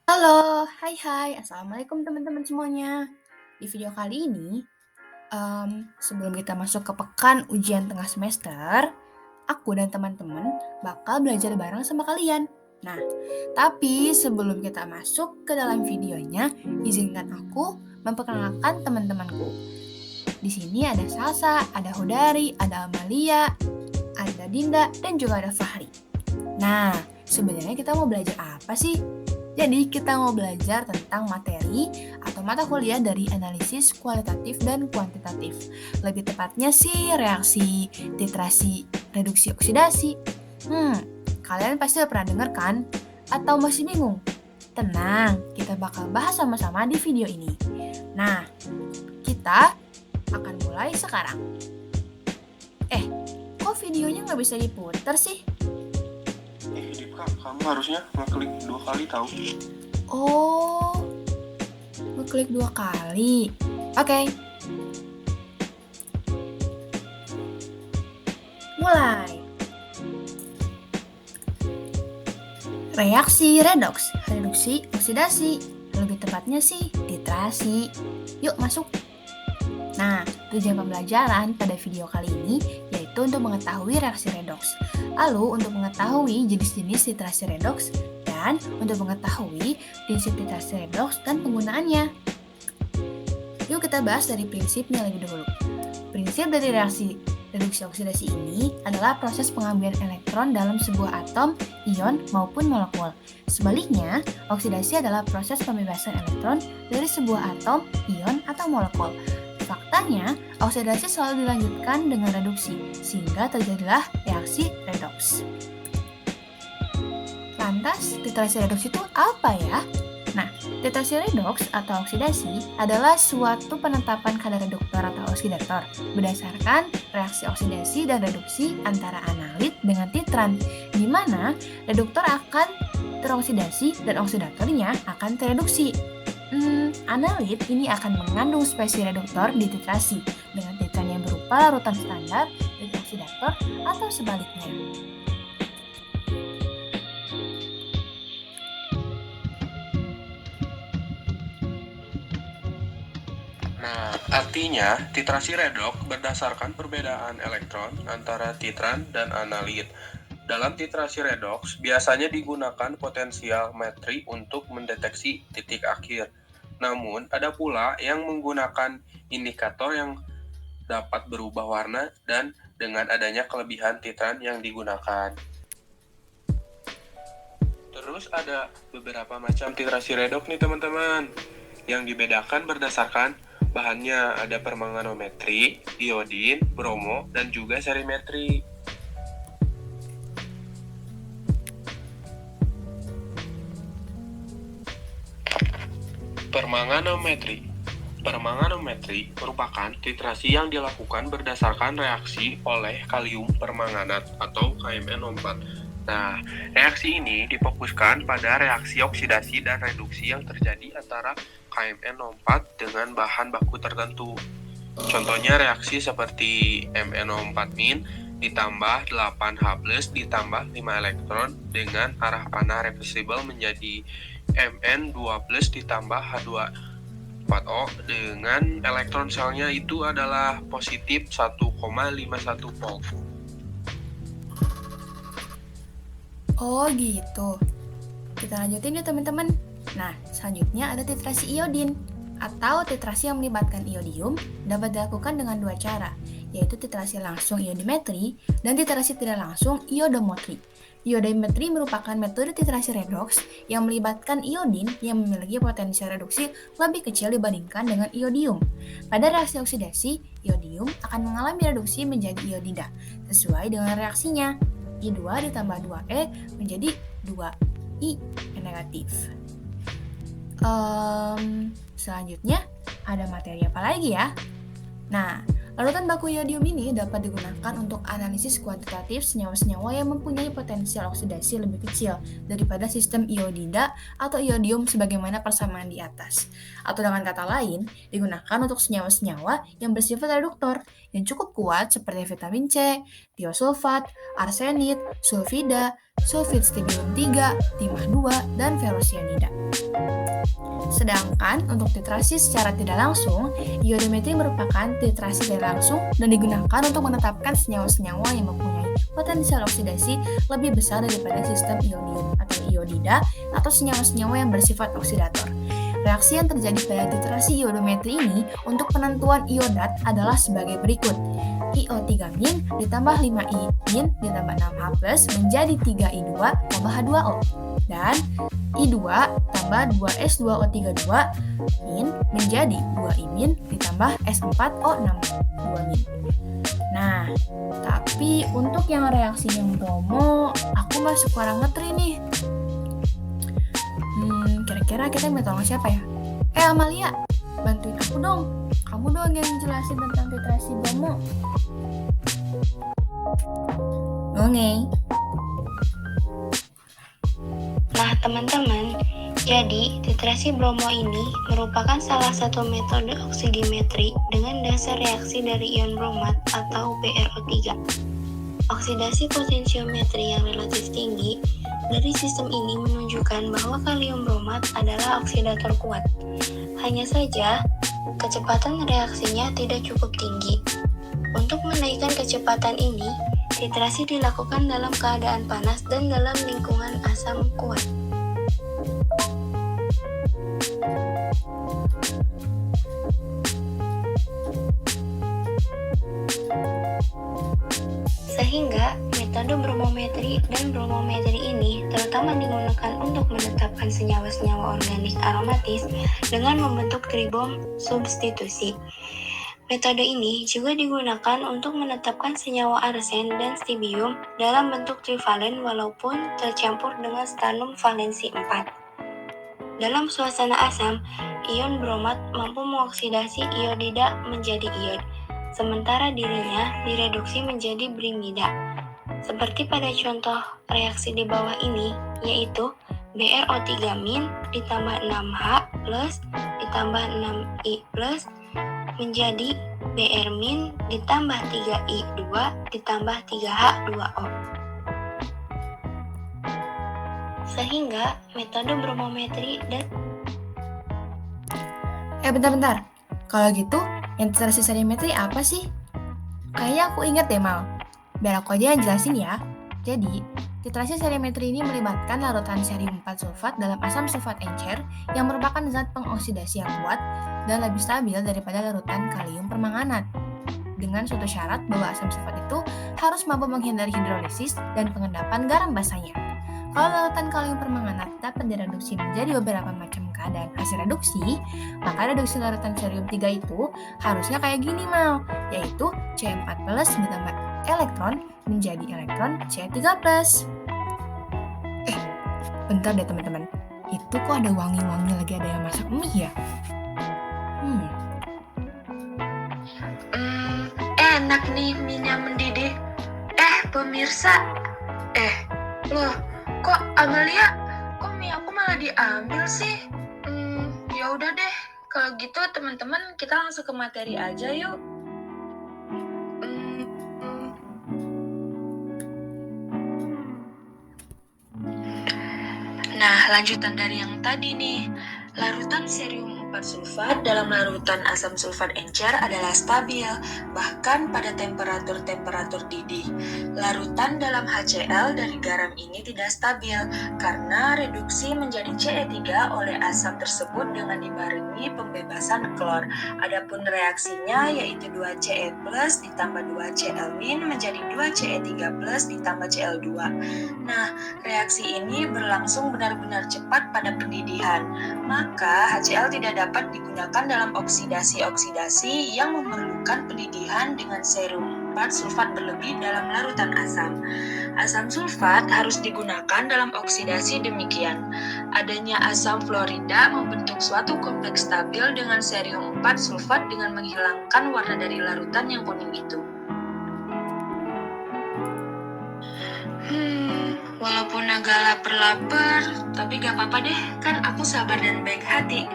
Halo, hai, assalamualaikum teman-teman semuanya. Di video kali ini, sebelum kita masuk ke pekan ujian tengah semester, aku dan teman-teman bakal belajar bareng sama kalian. Nah, tapi sebelum kita masuk ke dalam videonya, izinkan aku memperkenalkan teman-temanku. Di sini ada Salsa, ada Hodari, ada Amalia, ada Dinda, dan juga ada Fahri. Nah, sebenarnya kita mau belajar apa sih? Jadi, kita mau belajar tentang materi atau mata kuliah dari analisis kualitatif dan kuantitatif. Lebih tepatnya sih reaksi, titrasi, reduksi oksidasi. Kalian pasti udah pernah dengar kan? Atau masih bingung? Tenang, kita bakal bahas sama-sama di video ini. Nah, kita akan mulai sekarang. Kok videonya nggak bisa diputar sih? Kak, kamu harusnya ngeklik 2 kali tahu. Oh, ngeklik 2 kali. Oke. Mulai. Reaksi redoks, reduksi oksidasi. Lebih tepatnya sih titrasi. Yuk masuk. Nah, tujuan pembelajaran pada video kali ini yaitu untuk mengetahui reaksi redoks. Lalu untuk mengetahui jenis-jenis titrasi redoks dan untuk mengetahui prinsip titrasi redoks dan penggunaannya. Yuk kita bahas dari prinsipnya lebih dahulu. Prinsip dari reaksi reduksi oksidasi ini adalah proses pengambilan elektron dalam sebuah atom, ion, maupun molekul. Sebaliknya, oksidasi adalah proses pembebasan elektron dari sebuah atom, ion, atau molekul. Faktanya, oksidasi selalu dilanjutkan dengan reduksi, sehingga terjadilah reaksi redoks. Lantas, titrasi redoks itu apa ya? Nah, titrasi redoks atau oksidasi adalah suatu penetapan kadar reduktor atau oksidator berdasarkan reaksi oksidasi dan reduksi antara analit dengan titran, di mana reduktor akan teroksidasi dan oksidatornya akan tereduksi. Analit ini akan mengandung spesies reduktor di titrasi dengan titran yang berupa larutan standar dari oksidator atau sebaliknya. Nah, artinya titrasi redoks berdasarkan perbedaan elektron antara titran dan analit. Dalam titrasi redoks, biasanya digunakan potensialmetri untuk mendeteksi titik akhir. Namun, ada pula yang menggunakan indikator yang dapat berubah warna dan dengan adanya kelebihan titran yang digunakan. Terus ada beberapa macam titrasi redoks nih teman-teman. Yang dibedakan berdasarkan bahannya, ada permanganometri, iodin, bromo, dan juga serimetri. Permanganometri merupakan titrasi yang dilakukan berdasarkan reaksi oleh kalium permanganat atau KMnO4. Nah, reaksi ini difokuskan pada reaksi oksidasi dan reduksi yang terjadi antara KMnO4 dengan bahan baku tertentu. Contohnya reaksi seperti MnO4- ditambah 8H+ ditambah 5 elektron dengan arah panah reversibel menjadi Mn2+ ditambah H2O dengan elektron selnya itu adalah positif 1,51 volt. Oh gitu. Kita lanjutin ya teman-teman. Nah, selanjutnya ada titrasi iodin atau titrasi yang melibatkan iodium dapat dilakukan dengan dua cara, yaitu titrasi langsung iodimetri dan titrasi tidak langsung iodometri. Iodometri merupakan metode titrasi redoks yang melibatkan iodin yang memiliki potensial reduksi lebih kecil dibandingkan dengan iodium. Pada reaksi oksidasi, iodium akan mengalami reduksi menjadi iodida sesuai dengan reaksinya. I2 ditambah 2E menjadi 2I negatif. Selanjutnya ada materi apa lagi ya? Nah, larutan baku iodium ini dapat digunakan untuk analisis kuantitatif senyawa-senyawa yang mempunyai potensial oksidasi lebih kecil daripada sistem iodida atau iodium sebagaimana persamaan di atas. Atau dengan kata lain, digunakan untuk senyawa-senyawa yang bersifat reduktor yang cukup kuat seperti vitamin C, tiosulfat, arsenit, sulfida, sulfit stibulum 3, timah 2, dan ferrosianida. Sedangkan untuk titrasi secara tidak langsung, iodometri merupakan titrasi tidak langsung dan digunakan untuk menetapkan senyawa-senyawa yang mempunyai potensial oksidasi lebih besar daripada sistem ionium atau iodida atau senyawa-senyawa yang bersifat oksidator. Reaksi yang terjadi pada titrasi iodometri ini untuk penentuan iodat adalah sebagai berikut. IO3- ditambah 5I- ditambah 6H+ menjadi 3I2 tambah H2O. Dan I2 tambah 2S2O32 menjadi 2I- ditambah S4O6 2-. Nah, tapi untuk yang reaksi yang bromo, aku masih kurang ngetri nih. Kira-kira kita minta tolong siapa ya? Amalia, bantuin aku dong. Kamu dong yang jelasin tentang titrasi bromo. Oke. Nah, teman-teman, jadi titrasi bromo ini merupakan salah satu metode oksidimetri dengan dasar reaksi dari ion bromat atau BrO3. Oksidasi potensiometri yang relatif tinggi dari sistem ini menunjukkan bahwa kalium bromat adalah oksidator kuat. Hanya saja, kecepatan reaksinya tidak cukup tinggi. Untuk menaikkan kecepatan ini, titrasi dilakukan dalam keadaan panas dan dalam lingkungan asam kuat. Sehingga metode bromometri dan bromometri ini terutama digunakan untuk menetapkan senyawa-senyawa organik aromatis dengan membentuk tribom substitusi. Metode ini juga digunakan untuk menetapkan senyawa arsen dan stibium dalam bentuk trivalen walaupun tercampur dengan stannum valensi 4. Dalam suasana asam, ion bromat mampu mengoksidasi iodida menjadi iod, sementara dirinya direduksi menjadi brimida. Seperti pada contoh reaksi di bawah ini, yaitu BrO3- ditambah 6H plus ditambah 6I plus menjadi Br- ditambah 3I2 ditambah 3H2O. Sehingga metode bromometri dan Bentar. Kalau gitu, yang titrasi sedimetri apa sih? Kayaknya aku inget deh, Mal. Biar aku aja yang jelasin ya. Jadi, titrasi sedimetri ini melibatkan larutan cerium 4 sulfat dalam asam sulfat encer yang merupakan zat pengoksidasi yang kuat dan lebih stabil daripada larutan kalium permanganat. Dengan suatu syarat bahwa asam sulfat itu harus mampu menghindari hidrolisis dan pengendapan garam basanya. Kalau larutan kalium permanganat dapat direduksi menjadi beberapa macam keadaan hasil reduksi, maka reduksi larutan cerium 3 itu harusnya kayak gini, Mal, yaitu C4+ ditambah elektron menjadi elektron C3+. Bentar deh teman-teman, itu kok ada wangi-wangi lagi ada yang masak mie ya? Enak nih minyak mendidih. Pemirsa, loh, kok Amalia, kok mie aku malah diambil sih? Ya udah deh, kalau gitu teman-teman kita langsung ke materi aja yuk. Nah, lanjutan dari yang tadi nih, larutan cerium 4 sulfat dalam larutan asam sulfat encer adalah stabil, bahkan pada temperatur didih. Larutan dalam HCl dari garam ini tidak stabil, karena reduksi menjadi Ce3 oleh asam tersebut dengan dibarengi pembebasan klor. Adapun reaksinya yaitu 2Ce+ ditambah 2Cl- menjadi 2Ce3+ ditambah Cl2. Nah, reaksi ini berlangsung benar-benar cepat pada pendidihan, maka HCl tidak dapat digunakan dalam oksidasi-oksidasi yang memerlukan pendidihan dengan cerium 4 sulfat berlebih dalam larutan asam. Asam sulfat harus digunakan dalam oksidasi demikian. Adanya asam fluorida membentuk suatu kompleks stabil dengan cerium 4 sulfat dengan menghilangkan warna dari larutan yang kuning itu. Walaupun agak lapar-lapar, tapi gak apa-apa deh, kan aku sabar dan baik hati.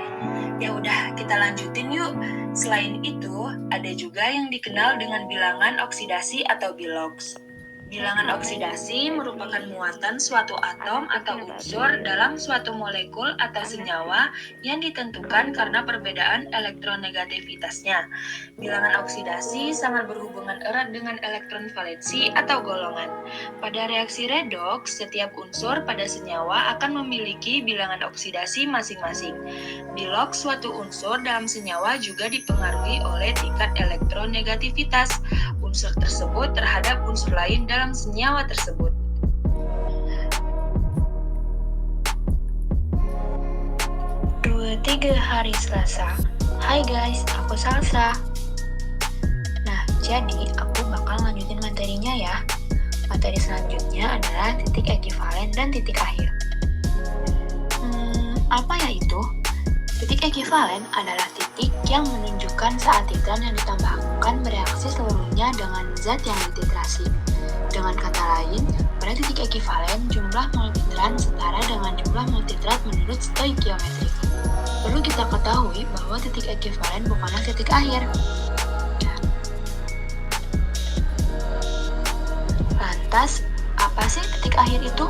Ya udah, kita lanjutin yuk. Selain itu, ada juga yang dikenal dengan bilangan oksidasi atau bilox. Bilangan oksidasi merupakan muatan suatu atom atau unsur dalam suatu molekul atau senyawa yang ditentukan karena perbedaan elektronegativitasnya. Bilangan oksidasi sangat berhubungan erat dengan elektron valensi atau golongan. Pada reaksi redoks, setiap unsur pada senyawa akan memiliki bilangan oksidasi masing-masing. Bilog suatu unsur dalam senyawa juga dipengaruhi oleh tingkat elektronegativitas unsur tersebut terhadap unsur lain dalam senyawa tersebut. Tiga hari Selasa. Hai guys, aku Salsa. Nah, jadi aku bakal lanjutin materinya ya. Materi selanjutnya adalah titik ekivalen dan titik akhir. Apa ya itu? Titik ekivalen adalah titik yang menunjukkan saat titran yang ditambahkan bereaksi seluruhnya dengan zat yang dititrasi. Dengan kata lain, pada titik ekivalen, jumlah mol titran setara dengan jumlah mol titrat menurut stoikiometrik. Perlu kita ketahui bahwa titik ekivalen bukanlah titik akhir. Lantas, apa sih titik akhir itu?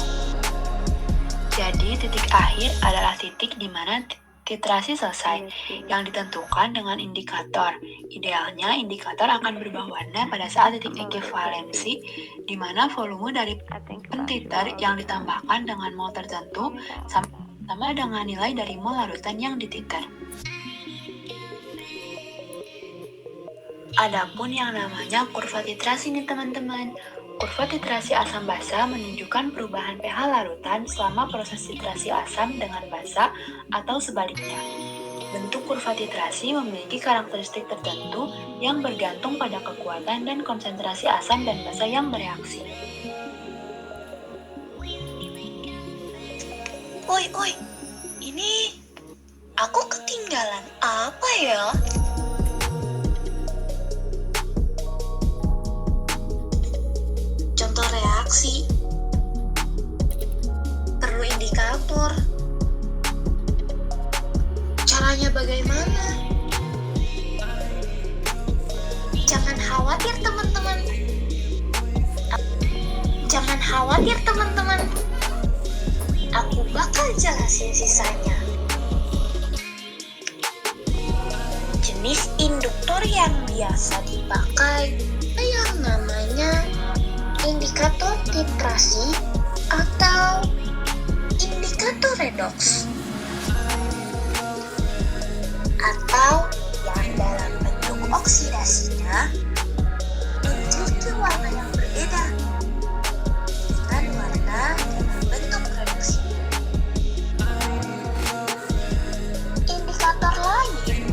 Jadi, titik akhir adalah titik di mana titrasi selesai, yang ditentukan dengan indikator. Idealnya, indikator akan berubah warna pada saat titik ekivalensi, di mana volume dari pentiter yang ditambahkan dengan mol tertentu sama dengan nilai dari mol larutan yang dititer. Adapun yang namanya kurva titrasi nih teman-teman. Kurva titrasi asam basa menunjukkan perubahan pH larutan selama proses titrasi asam dengan basa atau sebaliknya. Bentuk kurva titrasi memiliki karakteristik tertentu yang bergantung pada kekuatan dan konsentrasi asam dan basa yang bereaksi. Oi, ini aku ketinggalan apa ya? Contoh reaksi, perlu indikator. Caranya bagaimana? Jangan khawatir teman-teman. Aku bakal jelasin sisanya. Jenis induktor yang biasa dipakai yang namanya indikator titrasi atau indikator redoks, atau yang dalam bentuk oksidasinya memiliki warna yang berbeda dengan warna dalam bentuk reduksi. Indikator lain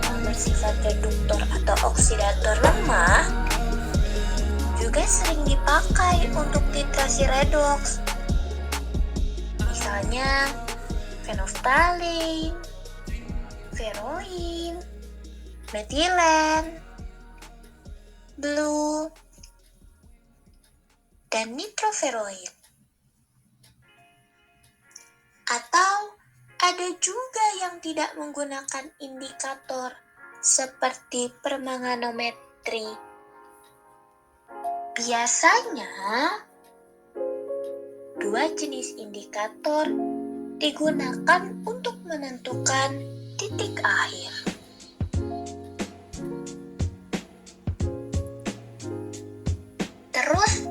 yang bersifat reduktor atau oksidator lemah juga sering dipakai untuk titrasi redoks. Misalnya fenolftalin, feroin, metilen, blue, dan nitroferoin. Atau ada juga yang tidak menggunakan indikator seperti permanganometri. Biasanya, dua jenis indikator digunakan untuk menentukan titik akhir. Terus,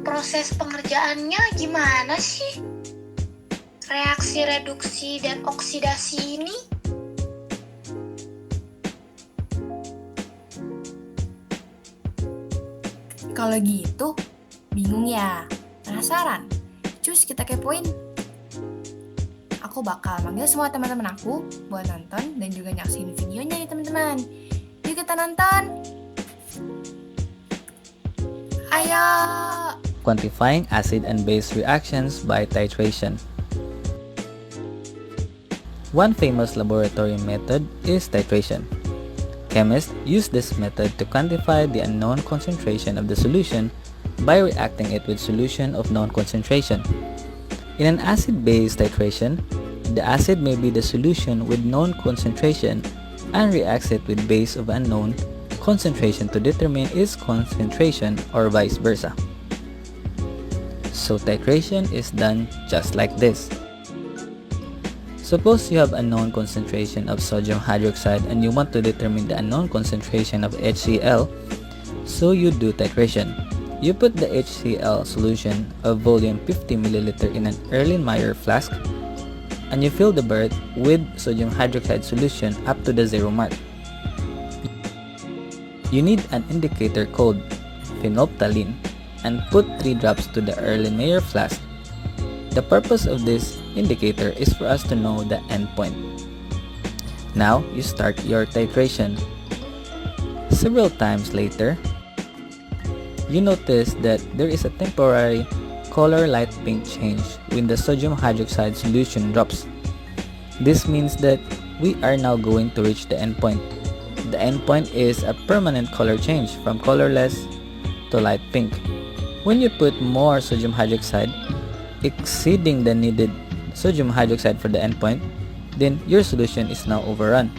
proses pengerjaannya gimana sih? Reaksi reduksi dan oksidasi ini? Kalau gitu, bingung ya? Penasaran? Cus, kita kepoin. Aku bakal manggil semua teman-teman aku buat nonton dan juga nyaksin videonya nih teman-teman. Yuk kita nonton. Ayo! Quantifying acid and base reactions by titration. One famous laboratory method is titration. Chemists use this method to quantify the unknown concentration of the solution by reacting it with solution of known concentration. In an acid-base titration, the acid may be the solution with known concentration and reacts it with base of unknown concentration to determine its concentration or vice versa. So titration is done just like this. Suppose you have a known concentration of sodium hydroxide and you want to determine the unknown concentration of HCl, so you do titration. You put the HCl solution of volume 50 ml in an Erlenmeyer flask and you fill the burette with sodium hydroxide solution up to the 0 mark. You need an indicator called phenolphthalein and put 3 drops to the Erlenmeyer flask. The purpose of this indicator is for us to know the endpoint. Now you start your titration. Several times later, you notice that there is a temporary color light pink change when the sodium hydroxide solution drops. This means that we are now going to reach the endpoint. The endpoint is a permanent color change from colorless to light pink. When you put more sodium hydroxide, exceeding the needed sodium hydroxide for the endpoint, then your solution is now overrun.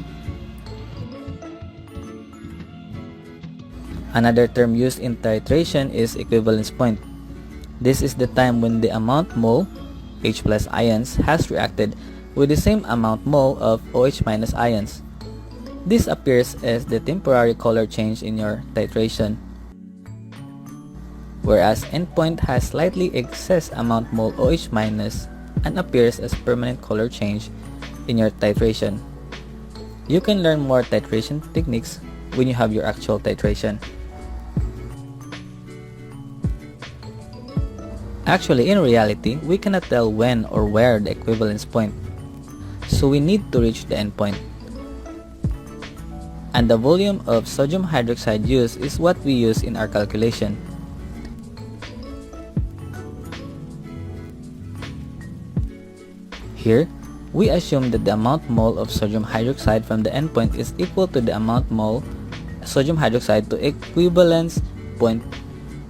Another term used in titration is equivalence point. This is the time when the amount mole H plus ions has reacted with the same amount mole of OH minus ions. This appears as the temporary color change in your titration, whereas endpoint has slightly excess amount mole OH minus and appears as permanent color change in your titration. You can learn more titration techniques when you have your actual titration. Actually, in reality, we cannot tell when or where the equivalence point, so we need to reach the endpoint. And the volume of sodium hydroxide used is what we use in our calculation. Here, we assume that the amount mole of sodium hydroxide from the endpoint is equal to the amount mole sodium hydroxide to equivalence point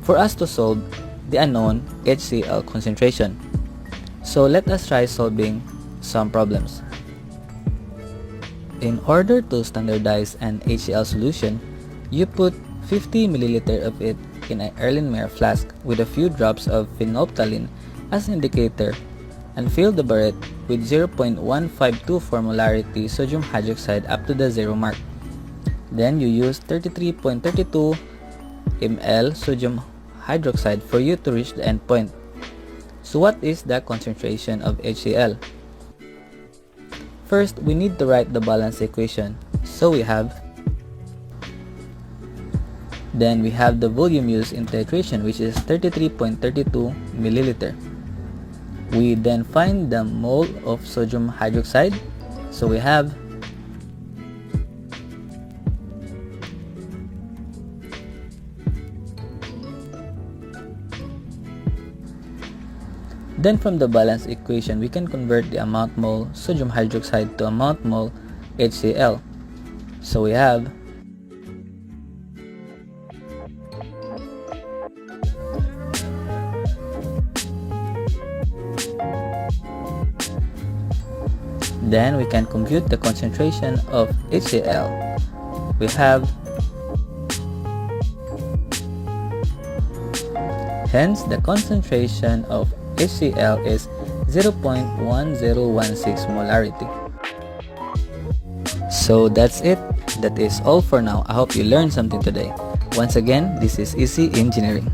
for us to solve the unknown HCl concentration. So let us try solving some problems. In order to standardize an HCl solution, you put 50 ml of it in an Erlenmeyer flask with a few drops of phenolphthalein as indicator and fill the burette with 0.152 formolarity sodium hydroxide up to the 0 mark. Then you use 33.32 ml sodium hydroxide for you to reach the endpoint. So what is the concentration of HCl? First, we need to write the balance equation. So we have the volume used in titration, which is 33.32 milliliter. We then find the mole of sodium hydroxide. So we have Then from the balance equation, we can convert the amount mole sodium hydroxide to amount mole HCl. So we have Then we can compute the concentration of HCl. We have Hence, the concentration of HCl is 0.1016 molarity. So that's it. That is all for now. I hope you learned something today. Once again, this is Easy Engineering.